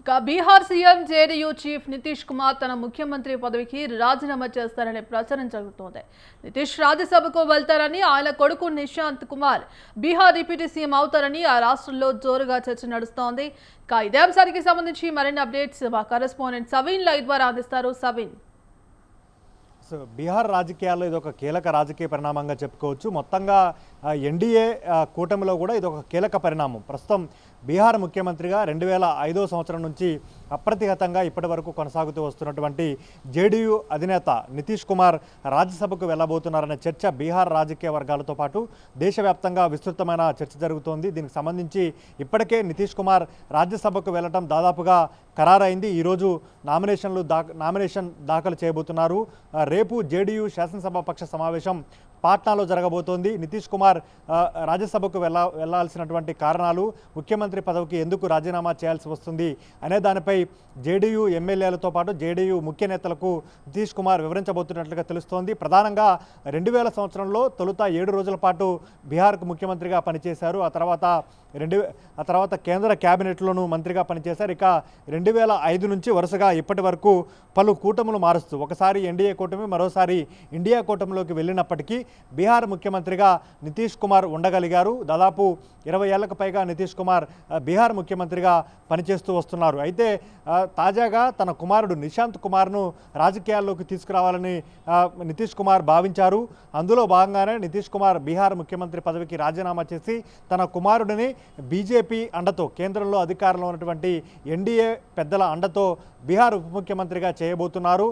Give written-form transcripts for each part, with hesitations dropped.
Bihar CM JDU chief Nitish Kumar తన ముఖ్యమంత్రి పదవికి రాజీనామా చేస్తారనే ప్రచారం జరుగుతోంది. నితీష్ రాజ్యసభకు వెళ్తారని, ఆయన కొడుకు నిశాంత్ కుమార్ బీహార్ డిప్యూటీ సీఎం అవుతారని ఆ రాష్ట్రంలో జోరుగా చర్చ నడుస్తోంది. ఇదే అంశానికి సంబంధించి మరిన్ని అప్డేట్స్ మా కరెస్పాండెంట్ సవీన్ లైవ్ ద్వారా అందిస్తారు. సవీన్, బీహార్ రాజకీయాల్లో ఇది ఒక కీలక రాజకీయ పరిణామంగా చెప్పుకోవచ్చు. మొత్తంగా ఎన్డీఏ కూటమిలో కూడా ఇది ఒక కీలక పరిణామం. ప్రస్తుతం బీహార్ ముఖ్యమంత్రిగా 2005 సంవత్సరం నుంచి అప్రతిహతంగా ఇప్పటి వరకు కొనసాగుతూ వస్తున్నటువంటి జేడీయూ అధినేత నితీష్ కుమార్ రాజ్యసభకు వెళ్ళబోతున్నారనే చర్చ బీహార్ రాజకీయ వర్గాలతో పాటు దేశవ్యాప్తంగా విస్తృతమైన చర్చ జరుగుతోంది. దీనికి సంబంధించి ఇప్పటికే నితీష్ కుమార్ రాజ్యసభకు వెళ్ళటం దాదాపుగా ఖరారైంది. ఈరోజు నామినేషన్ దాఖలు చేయబోతున్నారు. రేపు జేడీయూ శాసనసభాపక్ష సమావేశం పాట్నాలో జరగబోతోంది. నితీష్ కుమార్ రాజ్యసభకు వెళ్లాల్సినటువంటి కారణాలు, ముఖ్యమంత్రి పదవికి ఎందుకు రాజీనామా చేయాల్సి వస్తుంది అనే దానిపై జేడీయూ ఎమ్మెల్యేలతో పాటు జేడీయూ ముఖ్య నేతలకు నితీష్ కుమార్ వివరించబోతున్నట్లుగా తెలుస్తోంది. ప్రధానంగా 2000 సంవత్సరంలో తొలుత 7 రోజుల పాటు బీహార్కు ముఖ్యమంత్రిగా పనిచేశారు. ఆ తర్వాత కేంద్ర క్యాబినెట్లోనూ మంత్రిగా పనిచేశారు. ఇక 2005 నుంచి వరుసగా ఇప్పటి వరకు పలు కూటములు మారుస్తూ ఒకసారి ఎన్డీఏ కూటమి, మరోసారి ఇండియా కూటమిలోకి వెళ్ళినప్పటికీ బీహార్ ముఖ్యమంత్రిగా నితీష్ కుమార్ ఉండగలిగారు. దాదాపు 20 ఏళ్లకు పైగా నితీష్ కుమార్ బీహార్ ముఖ్యమంత్రిగా పనిచేస్తూ వస్తున్నారు. అయితే తాజాగా తన కుమారుడు నిశాంత్ కుమార్ను రాజకీయాల్లోకి తీసుకురావాలని నితీష్ కుమార్ భావించారు. అందులో భాగంగానే నితీష్ కుమార్ బీహార్ ముఖ్యమంత్రి పదవికి రాజీనామా చేసి తన కుమారుడిని బీజేపీ అండతో, కేంద్రంలో అధికారంలో ఉన్నటువంటి ఎన్డీఏ పెద్దల అండతో బీహార్ ఉప ముఖ్యమంత్రిగా చేయబోతున్నారు.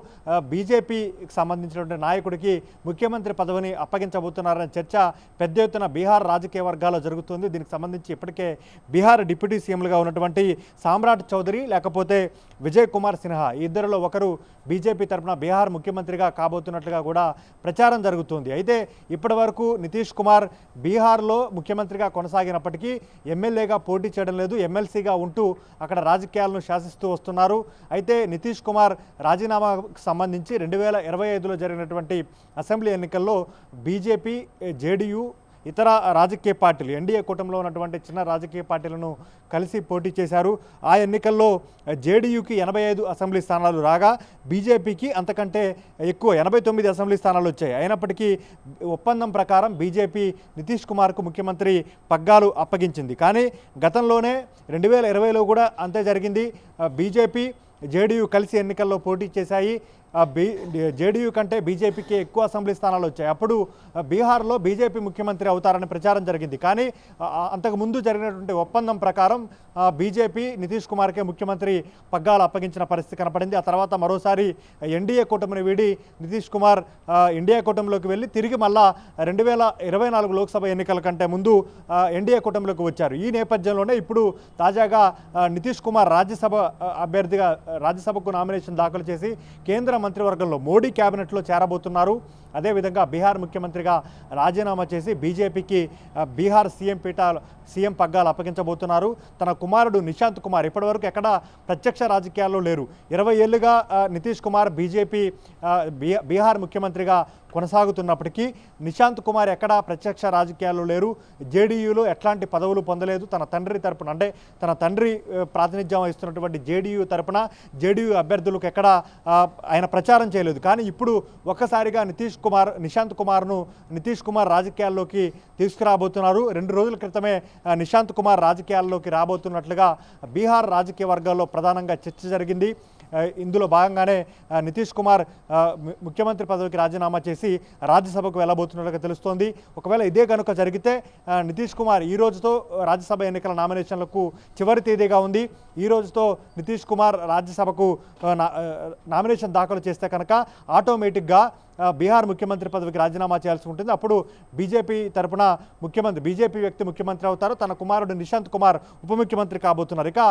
బీజేపీకి సంబంధించినటువంటి నాయకుడికి ముఖ్యమంత్రి పదవిని అప్పగించబోతున్నారనే చర్చ పెద్ద ఎత్తున బీహార్ రాజకీయ వర్గాల్లో జరుగుతుంది. దీనికి సంబంధించి ఇప్పటికే బీహార్ డిప్యూటీ సీఎంలుగా ఉన్నటువంటి సామ్రాట్ చౌదరి లేకపోతే విజయ్ కుమార్ సిన్హా, ఈ ఇద్దరిలో ఒకరు బీజేపీ తరఫున బీహార్ ముఖ్యమంత్రిగా కాబోతున్నట్లుగా కూడా ప్రచారం జరుగుతుంది. అయితే ఇప్పటి వరకు నితీష్ కుమార్ బీహార్లో ముఖ్యమంత్రిగా కొనసాగినప్పటికీ ఎమ్మెల్యేగా పోటీ చేయడం లేదు. ఎమ్మెల్సీగా ఉంటూ అక్కడ రాజకీయాలను శాసిస్తూ వస్తున్నారు. అయితే నితీష్ కుమార్ రాజీనామాకు సంబంధించి 2025లో జరిగినటువంటి అసెంబ్లీ ఎన్నికల్లో బీజేపీ, జేడీయూ, ఇతర రాజకీయ పార్టీలు, ఎన్డీఏ కూటమిలో ఉన్నటువంటి చిన్న రాజకీయ పార్టీలను కలిసి పోటీ చేశారు. ఆ ఎన్నికల్లో జేడీయూకి 85 అసెంబ్లీ స్థానాలు రాగా బీజేపీకి అంతకంటే ఎక్కువ 89 అసెంబ్లీ స్థానాలు వచ్చాయి. అయినప్పటికీ ఒప్పందం ప్రకారం బీజేపీ నితీష్ కుమార్కు ముఖ్యమంత్రి పగ్గాలు అప్పగించింది. కానీ గతంలోనే 2020లో కూడా అంతే జరిగింది. బీజేపీ, జేడీయూ కలిసి ఎన్నికల్లో పోటీ చేశాయి. జేడీయూ కంటే బీజేపీకి ఎక్కువ అసెంబ్లీ స్థానాలు వచ్చాయి. అప్పుడు బీహార్లో బీజేపీ ముఖ్యమంత్రి అవుతారని ప్రచారం జరిగింది. కానీ అంతకుముందు జరిగినటువంటి ఒప్పందం ప్రకారం బీజేపీ నితీష్ కుమార్కే ముఖ్యమంత్రి పగ్గాలు అప్పగించిన పరిస్థితి కనపడింది. ఆ తర్వాత మరోసారి ఎన్డీఏ కూటమిని వీడి నితీష్ కుమార్ ఇండియా కూటమిలోకి వెళ్ళి తిరిగి మళ్ళా 2024 లోక్సభ ఎన్నికల కంటే ముందు ఎన్డీఏ కూటమిలోకి వచ్చారు. ఈ నేపథ్యంలోనే ఇప్పుడు తాజాగా నితీష్ కుమార్ రాజ్యసభకు నామినేషన్ దాఖలు చేసి కేంద్ర మంత్రివర్గంలో మోడీ క్యాబినెట్లో చేరబోతున్నారు. అదేవిధంగా బీహార్ ముఖ్యమంత్రిగా రాజీనామా చేసి బీజేపీకి బీహార్ సీఎం పగ్గాలు అప్పగించబోతున్నారు. తన కుమారుడు నిశాంత్ కుమార్ ఇప్పటివరకు ఎక్కడ ప్రత్యక్ష రాజకీయాల్లో లేరు. 20 ఏళ్లుగా నితీష్ కుమార్ బీహార్ ముఖ్యమంత్రిగా కొనసాగుతున్నప్పటికీ నిశాంత్ కుమార్ ఎక్కడా ప్రత్యక్ష రాజకీయాల్లో లేరు. జేడీయూలో ఎట్లాంటి పదవులు పొందలేదు. తన తండ్రి తరపున, అంటే తన తండ్రి ప్రాతినిధ్యం వహిస్తున్నటువంటి జేడీయూ తరపున జేడీయూ అభ్యర్థులకు ఎక్కడా ఆయన ప్రచారం చేయలేదు. కానీ ఇప్పుడు ఒక్కసారిగా నిశాంత్ కుమార్ రాజకీయాల్లోకి తీసుకురాబోతున్నారు. 2 రోజుల క్రితమే నిశాంత్ కుమార్ రాజకీయాల్లోకి రాబోతున్నట్లుగా బీహార్ రాజకీయ వర్గాల్లో ప్రధానంగా చర్చ జరిగింది. ఇందులో భాగంగానే నితీష్ కుమార్ ముఖ్యమంత్రి పదవికి రాజీనామా చేసి రాజ్యసభకు వెళ్ళబోతున్నట్లుగా తెలుస్తోంది. ఒకవేళ ఇదే కనుక జరిగితే నితీష్ కుమార్ ఈ రోజుతో రాజ్యసభ ఎన్నికల నామినేషన్లకు చివరి తేదీగా ఉంది. ఈ రోజుతో నితీష్ కుమార్ రాజ్యసభకు నామినేషన్ దాఖలు చేస్తే కనుక ఆటోమేటిక్గా బీహార్ ముఖ్యమంత్రి పదవికి రాజీనామా చేయాల్సి ఉంటుంది. అప్పుడు బీజేపీ తరపున బీజేపీ వ్యక్తి ముఖ్యమంత్రి అవుతారు. తన కుమారుడు నిశాంత్ కుమార్ ఉప ముఖ్యమంత్రి కాబోతున్నారు. ఇక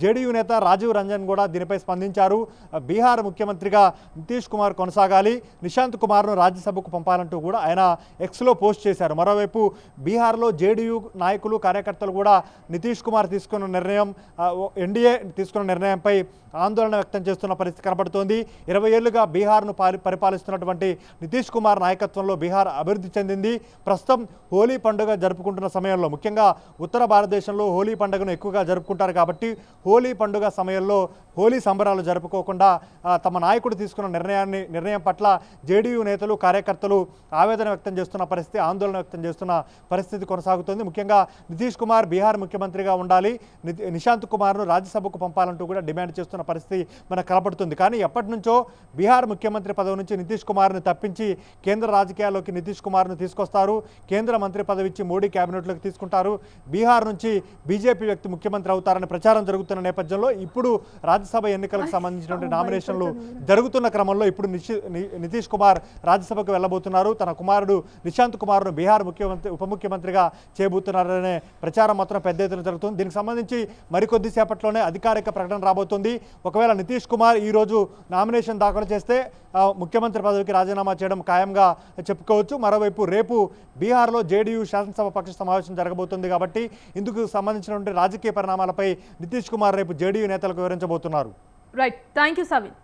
జేడీయూ నేత రాజీవ్ రంజన్ కూడా దీనిపై స్పందించారు. బీహార్ ముఖ్యమంత్రిగా నితీష్ కుమార్ కొనసాగాలి, నిశాంత్ కుమార్ను రాజ్యసభకు పంపాలంటూ కూడా ఆయన ఎక్స్లో పోస్ట్ చేశారు. మరోవైపు బీహార్లో జేడీయూ నాయకులు, కార్యకర్తలు కూడా నితీష్ కుమార్ తీసుకున్న నిర్ణయం ఎన్డీఏ తీసుకున్న నిర్ణయంపై ఆందోళన వ్యక్తం చేస్తున్న పరిస్థితి కనబడుతోంది. 20 ఏళ్లుగా బీహార్ను పరిపాలిస్తున్నటువంటి నితీష్ కుమార్ నాయకత్వంలో బీహార్ అభివృద్ధి చెందింది. ప్రస్తుతం హోలీ పండుగ జరుపుకుంటున్న సమయంలో, ముఖ్యంగా ఉత్తర భారతదేశంలో హోలీ పండుగను ఎక్కువగా జరుపుకుంటారు కాబట్టి హోలీ పండుగ సమయంలో హోలీ సంబరాలు జరుపుకోకుండా తమ నాయకుడు తీసుకున్న నిర్ణయం పట్ల జేడీయూ నేతలు, కార్యకర్తలు ఆవేదన వ్యక్తం చేస్తున్న పరిస్థితి, ఆందోళన వ్యక్తం చేస్తున్న పరిస్థితి కొనసాగుతోంది. ముఖ్యంగా నితీష్ కుమార్ బీహార్ ముఖ్యమంత్రిగా ఉండాలి, నిశాంత్ కుమార్ను రాజ్యసభకు పంపాలంటూ కూడా డిమాండ్ చేస్తున్న పరిస్థితి మనకు కనపడుతుంది. కానీ ఎప్పటి నుంచో బీహార్ ముఖ్యమంత్రి పదవి నుంచి నితీష్ కుమార్ను తప్పించి కేంద్ర రాజకీయాల్లోకి నితీష్ కుమార్ను తీసుకొస్తారు. కేంద్ర మంత్రి పదవి ఇచ్చి మోడీ క్యాబినెట్లోకి తీసుకుంటారు. బీహార్ నుంచి బీజేపీ వ్యక్తి ముఖ్యమంత్రి అవుతారని ప్రచారం జరుగుతున్న నేపథ్యంలో ఇప్పుడు రాజ్యసభ ఎన్నికలకు సంబంధించినటువంటి నామినేషన్లు జరుగుతున్న క్రమంలో ఇప్పుడు నితీష్ కుమార్ రాజ్యసభకు వెళ్ళబోతున్నారు. తన కుమారుడు నిశాంత్ కుమార్ను బీహార్ ఉప ముఖ్యమంత్రిగా చేయబోతున్నారనే ప్రచారం మాత్రం పెద్ద ఎత్తున జరుగుతుంది. దీనికి సంబంధించి మరికొద్ది సేపట్లోనే అధికారిక ప్రకటన రాబోతుంది. ఒకవేళ నితీష్ కుమార్ ఈరోజు నామినేషన్ దాఖలు చేస్తే ముఖ్యమంత్రి పదవికి రాజీనామా చేయడం ఖాయంగా చెప్పుకోవచ్చు. మరోవైపు రేపు బీహార్లో జేడీయూ శాసనసభ పక్ష సమావేశం జరగబోతుంది కాబట్టి ఇందుకు సంబంధించినటువంటి రాజకీయ పరిణామాలపై నితీష్ కుమార్ రేపు జేడీయూ నేతలకు వివరించబోతున్నారు. Right, thank you సవిన్.